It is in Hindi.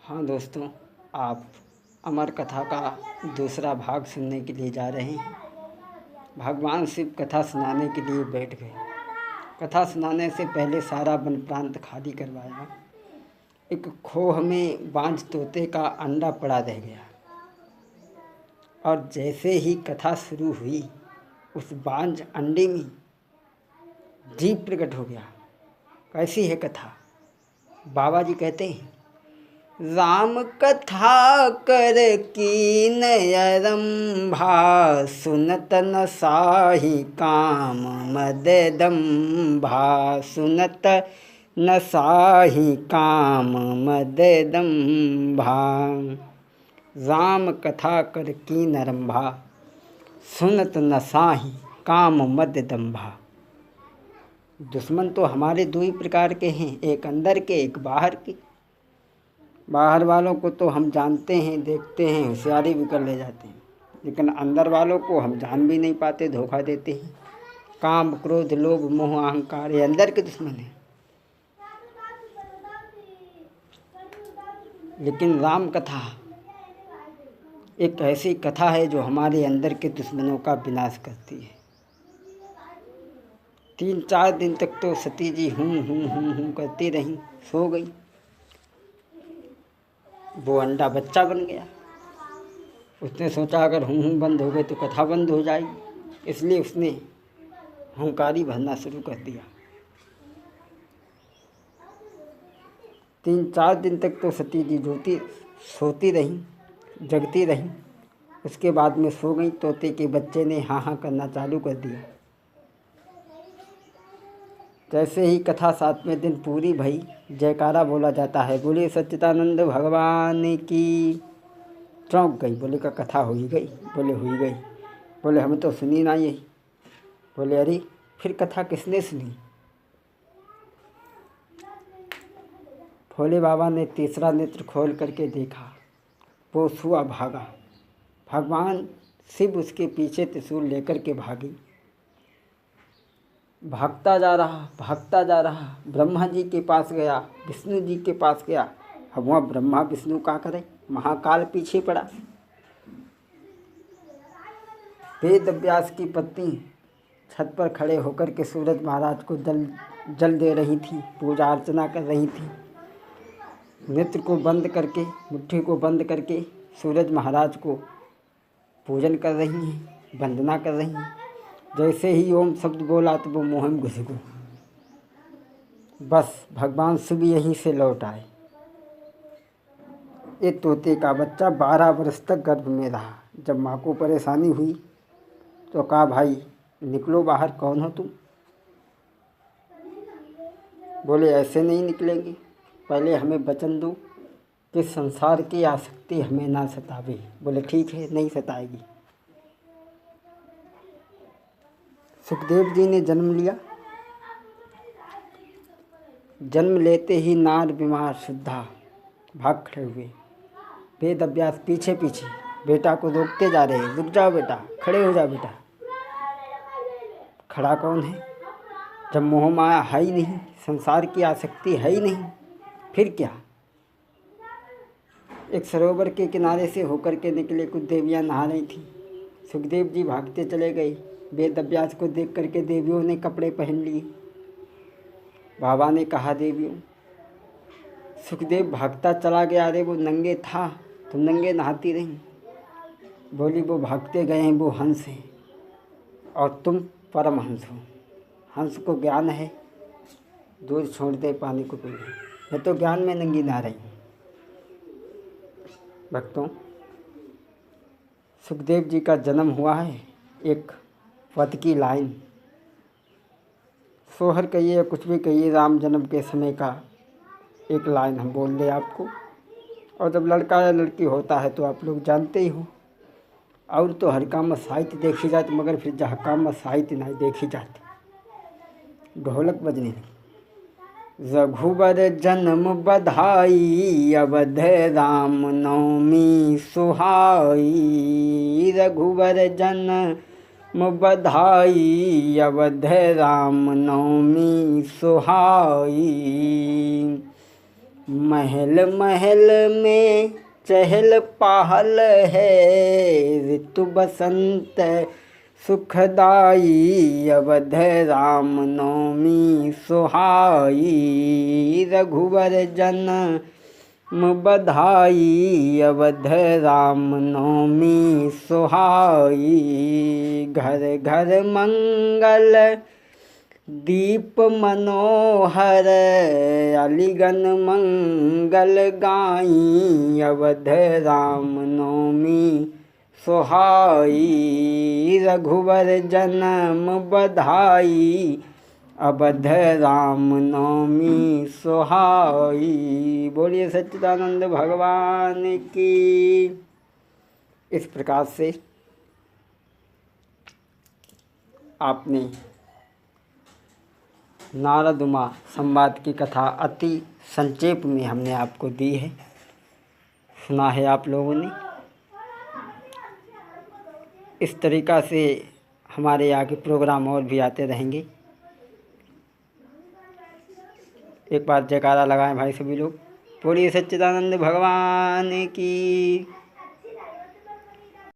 हाँ दोस्तों, आप अमर कथा का दूसरा भाग सुनने के लिए जा रहे हैं। भगवान शिव कथा सुनाने के लिए बैठ गए। कथा सुनाने से पहले सारा वन प्रांत खाली करवाया। एक खोह में बांझ तोते का अंडा पड़ा रह गया और जैसे ही कथा शुरू हुई उस बांझ अंडे में जीव प्रकट हो गया। कैसी है कथा? बाबा जी कहते हैं, राम कथा कर कीन आरंभा, सुनत न साहि काम मद दंभा, सुनत न साहि काम मद दंभा। राम कथा कर कीन आरंभा, सुनत न साहि काम मद दंभा। दुश्मन तो हमारे दो ही प्रकार के हैं, एक अंदर के, एक बाहर के। बाहर वालों को तो हम जानते हैं, देखते हैं, होशियारी भी कर ले जाते हैं, लेकिन अंदर वालों को हम जान भी नहीं पाते, धोखा देते हैं। काम, क्रोध, लोभ, मोह, अहंकार, ये अंदर के दुश्मन हैं। लेकिन राम कथा एक ऐसी कथा है जो हमारे अंदर के दुश्मनों का विनाश करती है। 3-4 दिन तक तो सती जी हूँ करती रहीं, सो गई। वो अंडा बच्चा बन गया। उसने सोचा अगर हूँ बंद हो गई तो कथा बंद हो जाएगी, इसलिए उसने हुंकारी भरना शुरू कर दिया। 3-4 दिन तक तो सती जी सोती रहीं, जगती रहीं। उसके बाद में सो गई। तोते के बच्चे ने हाँ करना चालू कर दिया। जैसे ही कथा 7वें दिन पूरी भई, जयकारा बोला जाता है, बोले सच्चिदानंद भगवान की। चौंक गई। बोले का कथा हो ही गई? बोले हुई गई। बोले हमें तो सुनी ना यही। बोले अरे फिर कथा किसने सुनी? भोले बाबा ने तीसरा नेत्र खोल करके देखा। वो सुआ भागा। भगवान शिव उसके पीछे त्रिशूल लेकर के भागी। भागता जा रहा। ब्रह्मा जी के पास गया, विष्णु जी के पास गया। अब वहाँ ब्रह्मा विष्णु क्या करे? महाकाल पीछे पड़ा। वेद व्यास की पत्नी छत पर खड़े होकर के सूरज महाराज को जल दे रही थी, पूजा अर्चना कर रही थी। नेत्र को बंद करके, मुट्ठी को बंद करके सूरज महाराज को पूजन कर रही हैं, वंदना कर रही हैं। जैसे ही ओम शब्द बोला तो वो मोह में घुस गए। बस भगवान शिव यहीं से लौट आए। ये तोते का बच्चा 12 वर्ष तक गर्भ में रहा। जब माँ को परेशानी हुई तो कहा, भाई निकलो बाहर, कौन हो तुम? बोले ऐसे नहीं निकलेंगे, पहले हमें वचन दो कि संसार की आसक्ति हमें ना सतावे। बोले ठीक है, नहीं सताएगी। सुखदेव जी ने जन्म लिया। जन्म लेते ही नार बीमार शुद्धा भाग खड़े हुए। वेद अभ्यास पीछे बेटा को रोकते जा रहे हैं, रुक जाओ बेटा, खड़े हो जाओ बेटा। खड़ा कौन है जब मोह माया है ही नहीं, संसार की आसक्ति है ही नहीं, फिर क्या? एक सरोवर के किनारे से होकर के निकले, कुछ देवियां नहा रही थी। सुखदेव जी भागते चले गए। वेद अभ्यास को देख करके देवियों ने कपड़े पहन लिए। बाबा ने कहा, देवियों, सुखदेव भागता चला गया, अरे वो नंगे था, तुम नंगे नहाती रही। बोली वो भागते गए हैं, वो हंस हैं और तुम परमहंस हो। हंस को ज्ञान है, दूध छोड़ दे पानी को पी ले। मैं तो ज्ञान में नंगी नहा रही हूँ। भक्तों, सुखदेव जी का जन्म हुआ है एक पद की लाइन। सोहर कहिए या कुछ भी कहिए, राम जन्म के समय का एक लाइन हम बोल दें आपको। और जब लड़का या लड़की होता है तो आप लोग जानते ही हो। और तो हर काम में साहित्य देखी जाती, मगर फिर जहाँ काम में साहित्य नहीं देखी जाती। ढोलक बजने लगी। रघुबर जन्म बधाई, अवध राम नवमी सुहाई। रघुबर जन्म बधाई, अवध राम नवमी सुहाई। महल महल में चहल पहल है, ऋतु बसंत सुखदाई, अवध राम नवमी सुहाई, रघुवर जन्म बधाई, अवध राम नवमी सुहाई। घर घर मंगल दीप मनोहर, अलिगन मंगल गाई, अवध राम नवमी सुहाई, रघुवर जन्म बधाई, अवध राम नवमी सुहाई। बोलिए सच्चिदानंद भगवान की। इस प्रकार से आपने नारद उमा संवाद की कथा अति संक्षेप में हमने आपको दी है, सुना है आप लोगों ने। इस तरीक़ा से हमारे आगे प्रोग्राम और भी आते रहेंगे। एक बार जयकारा लगाएं भाई सभी लोग। बोलिए सच्चिदानंद भगवान की।